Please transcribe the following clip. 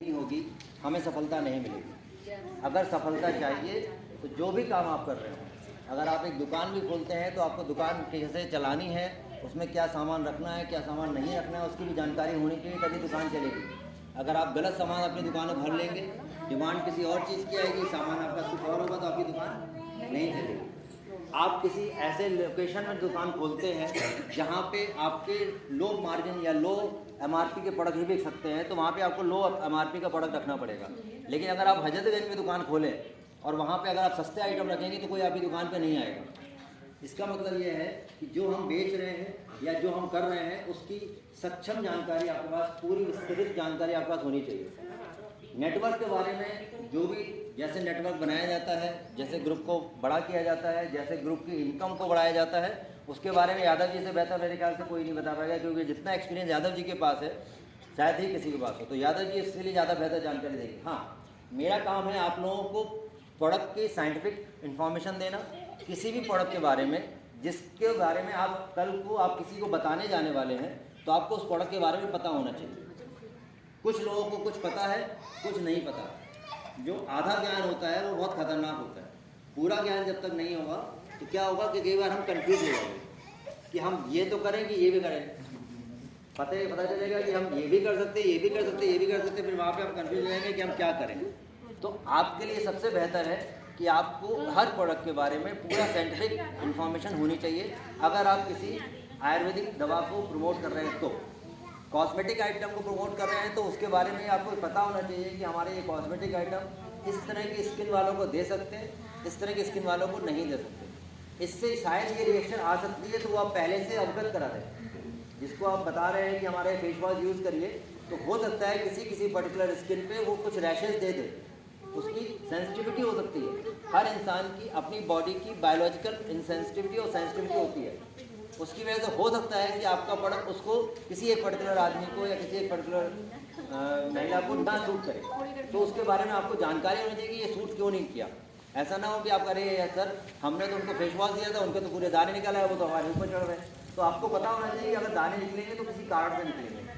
नहीं होगी, हमें सफलता नहीं मिलेगी। अगर सफलता चाहिए तो जो भी काम आप कर रहे हो, अगर आप एक दुकान भी खोलते हैं तो आपको दुकान कैसे चलानी है, उसमें क्या सामान रखना है, क्या सामान नहीं रखना है, उसकी भी जानकारी होनी चाहिए, तभी दुकान चलेगी। अगर आप गलत सामान अपनी दुकान में भर लेंगे, डिमांड किसी और चीज़ की आएगी, सामान आपका कुछ और होगा, तो आपकी दुकान नहीं चलेगी। आप किसी ऐसे लोकेशन में दुकान खोलते हैं जहाँ पे आपके लो मार्जिन या लो एमआरपी के प्रोडक्ट ही बिक सकते हैं, तो वहाँ पे आपको लो एमआरपी का प्रोडक्ट रखना पड़ेगा। लेकिन अगर आप हजरतगंज में दुकान खोलें और वहाँ पे अगर आप सस्ते आइटम रखेंगे तो कोई आपकी दुकान पे नहीं आएगा। इसका मतलब ये है कि जो हम बेच रहे हैं या जो हम कर रहे हैं उसकी सक्षम जानकारी आपके पास, पूरी विस्तृत जानकारी आपके पास होनी चाहिए। नेटवर्क के बारे में जो भी, जैसे नेटवर्क बनाया जाता है, जैसे ग्रुप को बड़ा किया जाता है, जैसे ग्रुप की इनकम को बढ़ाया जाता है, उसके बारे में यादव जी से बेहतर मेरे ख्याल से कोई नहीं बता पाएगा, क्योंकि जितना एक्सपीरियंस यादव जी के पास है शायद ही किसी के पास हो, तो यादव जी इसके लिए ज़्यादा बेहतर जानकारी देंगे। हाँ, मेरा काम है आप लोगों को प्रोडक्ट की साइंटिफिक इन्फॉर्मेशन देना, किसी भी प्रोडक्ट के बारे में जिसके बारे में आप कल को आप किसी को बताने जाने वाले हैं, तो आपको उस प्रोडक्ट के बारे में पता होना चाहिए। कुछ लोगों को कुछ पता है, कुछ नहीं पता। जो आधा ज्ञान होता है वो बहुत खतरनाक होता है। पूरा ज्ञान जब तक नहीं होगा तो क्या होगा कि कई बार हम कंफ्यूज हो जाएंगे कि हम ये तो करें कि ये भी करें। पता चलेगा कि हम ये भी कर सकते, ये भी कर सकते, ये भी कर सकते, फिर वहाँ पे हम कंफ्यूज हो जाएंगे कि हम क्या करें। तो आपके लिए सबसे बेहतर है कि आपको हर प्रोडक्ट के बारे में पूरा साइंटिफिक इन्फॉर्मेशन होनी चाहिए। अगर आप किसी आयुर्वेदिक दवा को प्रमोट कर रहे हैं, तो कॉस्मेटिक आइटम को प्रमोट कर रहे हैं, तो उसके बारे में आपको पता होना चाहिए कि हमारे ये कॉस्मेटिक आइटम इस तरह की स्किन वालों को दे सकते हैं, इस तरह की स्किन वालों को नहीं दे सकते। इससे शायद ये रिएक्शन आ सकती है, तो वो आप पहले से अवगत करा दें। जिसको आप बता रहे हैं कि हमारे फेस वॉश यूज़ करिए, तो हो सकता है किसी पर्टिकुलर स्किन पे वो कुछ रैशेज दे दे, उसकी सेंसिटिविटी हो सकती है। हर इंसान की अपनी बॉडी की बायोलॉजिकल इनसेंसिटिविटी और सेंसिटिविटी होती है। उसकी वजह से हो सकता है कि आपका प्रोडक्ट उसको किसी एक पर्टिकुलर आदमी को या किसी एक पर्टिकुलर महिला को ना सूट करे, तो उसके बारे में आपको जानकारी होनी चाहिए कि ये सूट क्यों नहीं किया। ऐसा ना हो कि आप करें सर हमने तो उनको फेस वॉश दिया था, उनके तो पूरे दाने निकल आए, वो तो हमारे ऊपर चढ़ रहे हैं। तो आपको पता होना चाहिए कि अगर दाने निकलेंगे तो किसी कारण से निकलेंगे।